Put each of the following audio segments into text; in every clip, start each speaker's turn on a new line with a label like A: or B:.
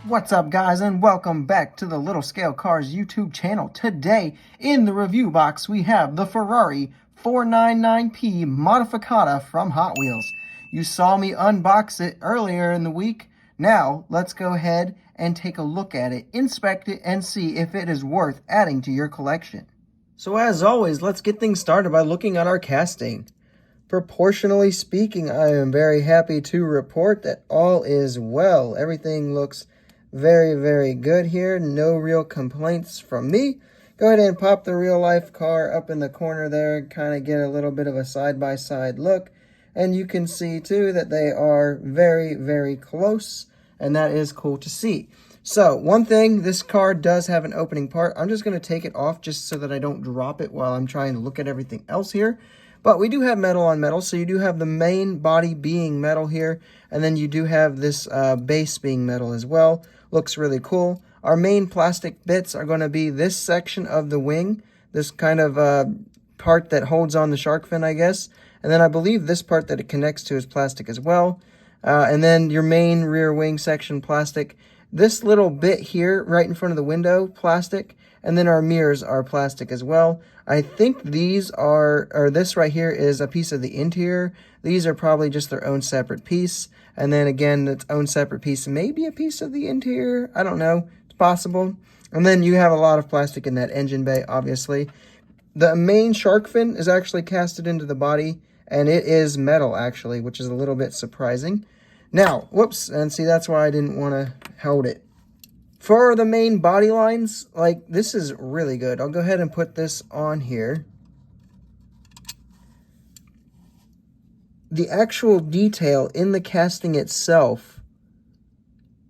A: What's up, guys, and welcome back to the Little Scale Cars YouTube channel. Today, in the review box, we have the Ferrari 499P Modificata from Hot Wheels. You saw me unbox it earlier in the week. Now, let's go ahead and take a look at it, inspect it, and see if it is worth adding to your collection. So as always, let's get things started by looking at our casting. Proportionally speaking, I am very happy to report that all is well. Everything looks very, very good here. No real complaints from me. Go ahead and pop the real life car up in the corner there, kind of get a little bit of a side-by-side look. And you can see too that they are very, very close, and that is cool to see. So one thing, this car does have an opening part. I'm just going to take it off just so that I don't drop it while I'm trying to look at everything else here. But we do have metal on metal, so you do have the main body being metal here, and then you do have this base being metal as well. Looks really cool. Our main plastic bits are going to be this section of the wing, this kind of part that holds on the shark fin, I guess. And then I believe this part that it connects to is plastic as well. And then your main rear wing section, plastic. This little bit here, right in front of the window, plastic. And then our mirrors are plastic as well. I think these are, or this right here is a piece of the interior. These are probably just their own separate piece. And then again, its own separate piece, maybe a piece of the interior. I don't know. It's possible. And then you have a lot of plastic in that engine bay, obviously. The main shark fin is actually casted into the body, and it is metal, actually, which is a little bit surprising. Now, whoops, and see, that's why I didn't want to hold it. For the main body lines, like, this is really good. I'll go ahead and put this on here. The actual detail in the casting itself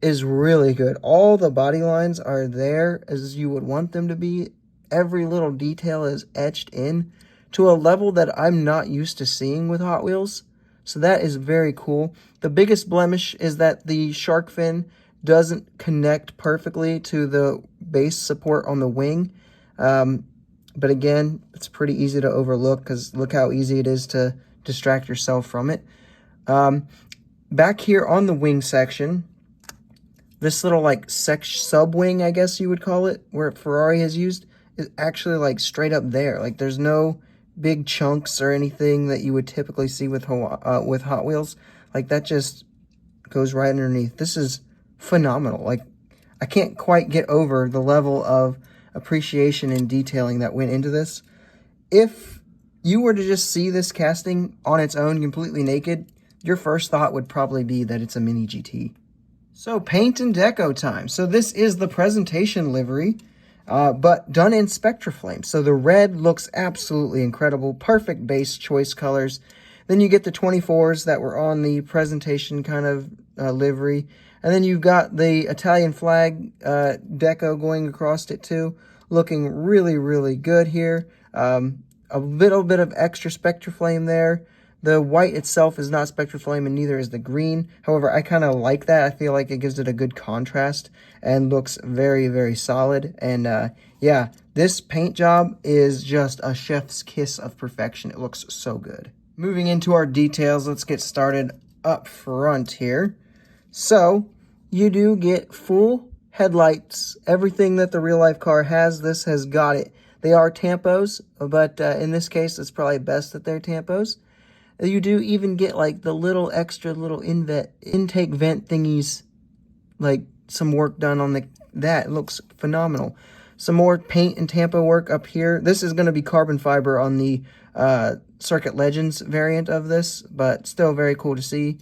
A: is really good. All the body lines are there as you would want them to be. Every little detail is etched in to a level that I'm not used to seeing with Hot Wheels. So that is very cool. The biggest blemish is that the shark fin doesn't connect perfectly to the base support on the wing. But again, it's pretty easy to overlook because look how easy it is to distract yourself from it. Back here on the wing section, this little like sub-wing, I guess you would call it, where Ferrari has used, is actually like straight up there. Like there's no big chunks or anything that you would typically see with Hot Wheels. Like that just goes right underneath. This is phenomenal. Like I can't quite get over the level of appreciation and detailing that went into this. If you were to just see this casting on its own completely naked, your first thought would probably be that it's a mini GT. So paint and deco time. So this is the presentation livery, but done in Spectraflame. So the red looks absolutely incredible. Perfect base choice colors. Then you get the 24s that were on the presentation kind of livery. And then you've got the Italian flag deco going across it too. Looking really, really good here. A little bit of extra Spectraflame there. The white itself is not Spectraflame and neither is the green. However, I kind of like that. I feel like it gives it a good contrast and looks very, very solid. And yeah, this paint job is just a chef's kiss of perfection. It looks so good. Moving into our details, let's get started up front here. So, you do get full headlights. Everything that the real-life car has, this has got it. They are tampos, but in this case, it's probably best that they're tampos. You do even get, like, the little extra little intake vent thingies, like, some work done on that. It looks phenomenal. Some more paint and tampo work up here. This is going to be carbon fiber on the Circuit Legends variant of this, but still very cool to see.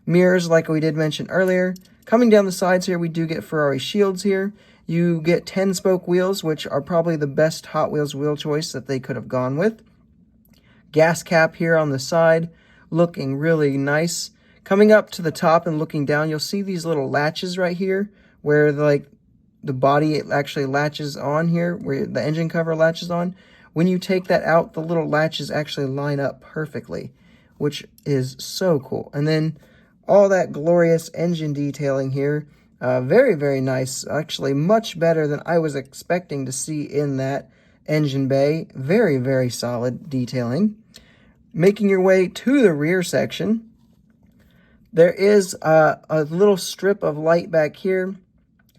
A: Mirrors, like we did mention earlier. Coming down the sides here, we do get Ferrari shields here. You get 10-spoke wheels, which are probably the best Hot Wheels wheel choice that they could have gone with. Gas cap here on the side, looking really nice. Coming up to the top and looking down, you'll see these little latches right here, where the body it actually latches on here, where the engine cover latches on. When you take that out, the little latches actually line up perfectly, which is so cool. And then all that glorious engine detailing here. Very, very nice. Actually, much better than I was expecting to see in that engine bay. Very, very solid detailing. Making your way to the rear section, there is a little strip of light back here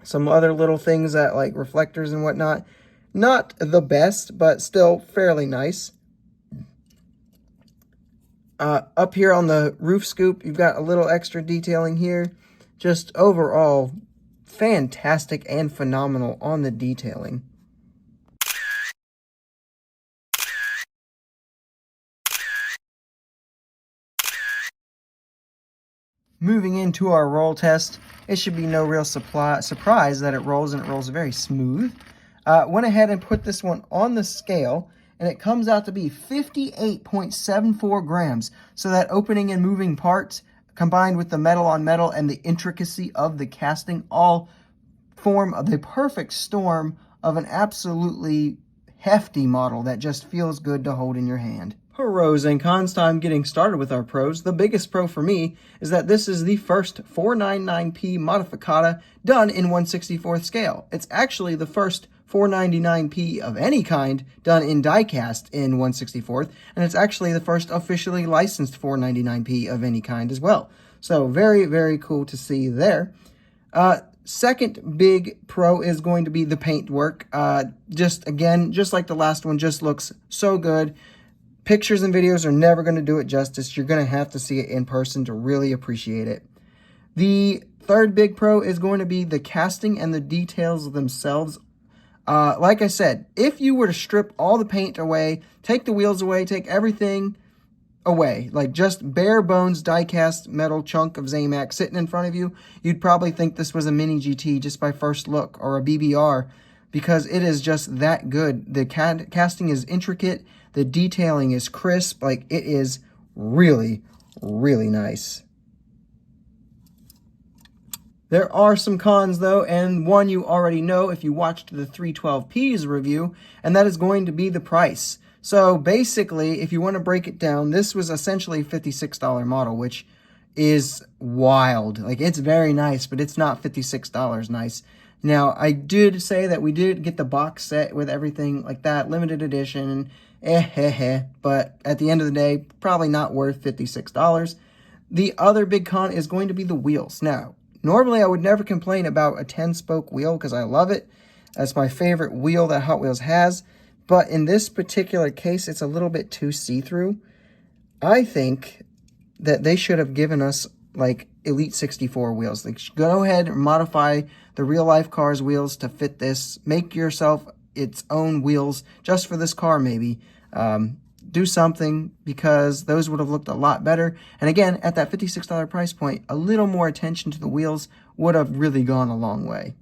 A: Some other little things that like reflectors and whatnot. Not the best, but still fairly nice. Up here on the roof scoop, you've got a little extra detailing here. Just overall, fantastic and phenomenal on the detailing. Moving into our roll test, it should be no real surprise that it rolls, and it rolls very smooth. Went ahead and put this one on the scale, and it comes out to be 58.74 grams. So that opening and moving parts, combined with the metal on metal and the intricacy of the casting, all form the perfect storm of an absolutely hefty model that just feels good to hold in your hand. Pros and cons time getting started with our pros. The biggest pro for me is that this is the first 499P Modificata done in 1/64th scale. It's actually the first 499P of any kind done in diecast in 1/64th, and it's actually the first officially licensed 499P of any kind as well. So very, very cool to see there. Second big pro is going to be the paint work. Just like the last one, just looks so good. Pictures and videos are never going to do it justice. You're going to have to see it in person to really appreciate it. The third big pro is going to be the casting and the details themselves. Like I said, if you were to strip all the paint away, take the wheels away, take everything away, like just bare bones die-cast metal chunk of Zamac sitting in front of you, you'd probably think this was a mini GT just by first look, or a BBR, because it is just that good. The casting is intricate, the detailing is crisp, like it is really, really nice. There are some cons though, and one you already know if you watched the 312P's review, and that is going to be the price. So basically, if you want to break it down, this was essentially a $56 model, which is wild. Like, it's very nice, but it's not $56 nice. Now, I did say that we did get the box set with everything like that, limited edition, but at the end of the day, probably not worth $56. The other big con is going to be the wheels. Now, normally I would never complain about a 10-spoke wheel because I love it. That's my favorite wheel that Hot Wheels has. But in this particular case, it's a little bit too see-through. I think that they should have given us like Elite 64 wheels. Like, go ahead and modify the real-life car's wheels to fit this. Make yourself its own wheels just for this car, maybe. Do something, because those would have looked a lot better. And again, at that $56 price point, a little more attention to the wheels would have really gone a long way.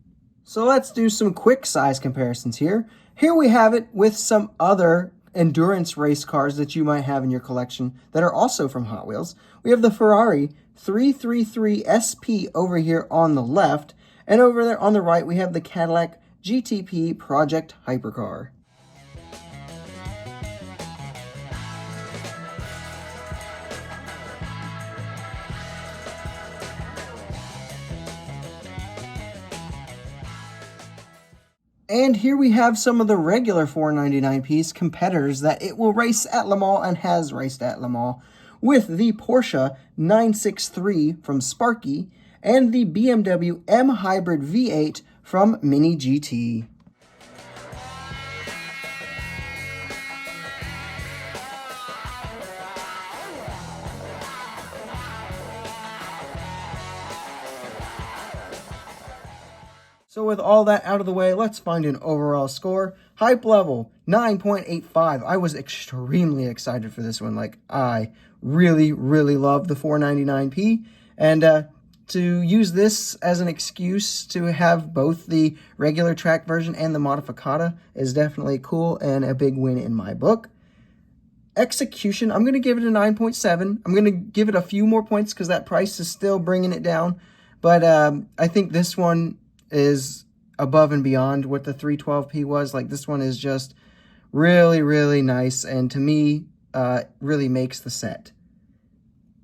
A: So let's do some quick size comparisons here. Here we have it with some other endurance race cars that you might have in your collection that are also from Hot Wheels. We have the Ferrari 333 SP over here on the left, and over there on the right we have the Cadillac GTP Project Hypercar. And here we have some of the regular 499P's competitors that it will race at Le Mans and has raced at Le Mans, with the Porsche 963 from Sparky and the BMW M Hybrid V8 from Mini GT. So with all that out of the way, let's find an overall score. Hype level, 9.85. I was extremely excited for this one. Like, I really, really love the 499P. And to use this as an excuse to have both the regular track version and the Modificata is definitely cool and a big win in my book. Execution, I'm going to give it a 9.7. I'm going to give it a few more points because that price is still bringing it down. But I think this one is above and beyond what the 312P was. Like, this one is just really, really nice, and to me, really makes the set.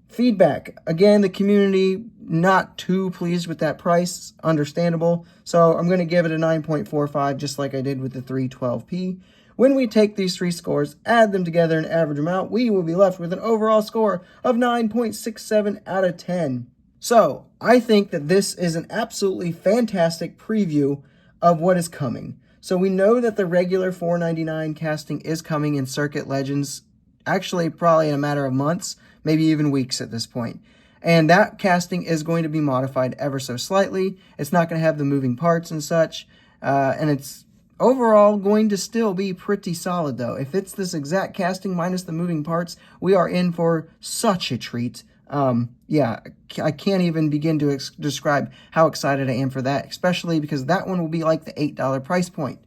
A: Feedback. Again, the community not too pleased with that price. Understandable. So I'm going to give it a 9.45, just like I did with the 312P. When we take these three scores, add them together and average them out, we will be left with an overall score of 9.67 out of 10. So I think that this is an absolutely fantastic preview of what is coming. So we know that the regular 499 casting is coming in Circuit Legends, actually probably in a matter of months, maybe even weeks at this point. And that casting is going to be modified ever so slightly. It's not going to have the moving parts and such. And it's overall going to still be pretty solid, though. If it's this exact casting minus the moving parts, we are in for such a treat. Yeah, I can't even begin to describe how excited I am for that, especially because that one will be like the $8 price point.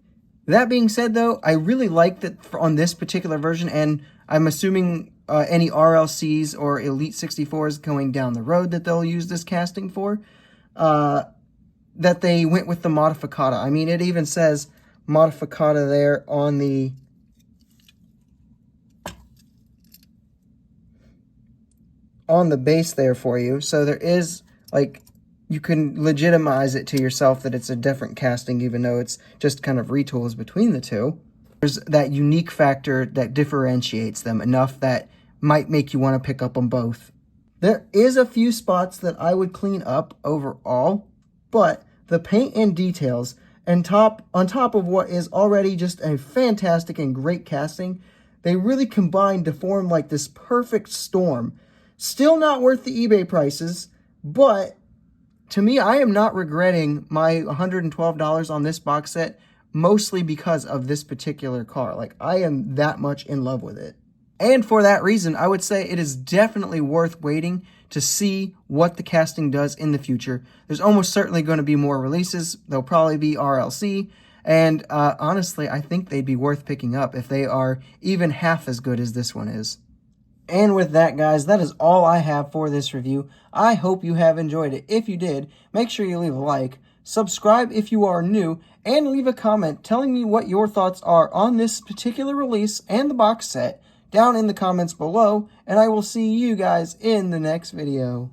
A: That being said, though, I really like that on this particular version, and I'm assuming any RLCs or Elite 64s going down the road that they'll use this casting for, that they went with the Modificata. I mean, it even says Modificata there on the base there for you. So there is, like, you can legitimize it to yourself that it's a different casting, even though it's just kind of retools between the two. There's that unique factor that differentiates them enough that might make you want to pick up them both. There is a few spots that I would clean up overall, but the paint and details and on top of what is already just a fantastic and great casting, they really combine to form like this perfect storm. Still not worth the eBay prices, but to me, I am not regretting my $112 on this box set, mostly because of this particular car. Like, I am that much in love with it. And for that reason, I would say it is definitely worth waiting to see what the casting does in the future. There's almost certainly going to be more releases. They'll probably be RLC. And honestly, I think they'd be worth picking up if they are even half as good as this one is. And with that, guys, that is all I have for this review. I hope you have enjoyed it. If you did, make sure you leave a like, subscribe if you are new, and leave a comment telling me what your thoughts are on this particular release and the box set down in the comments below, and I will see you guys in the next video.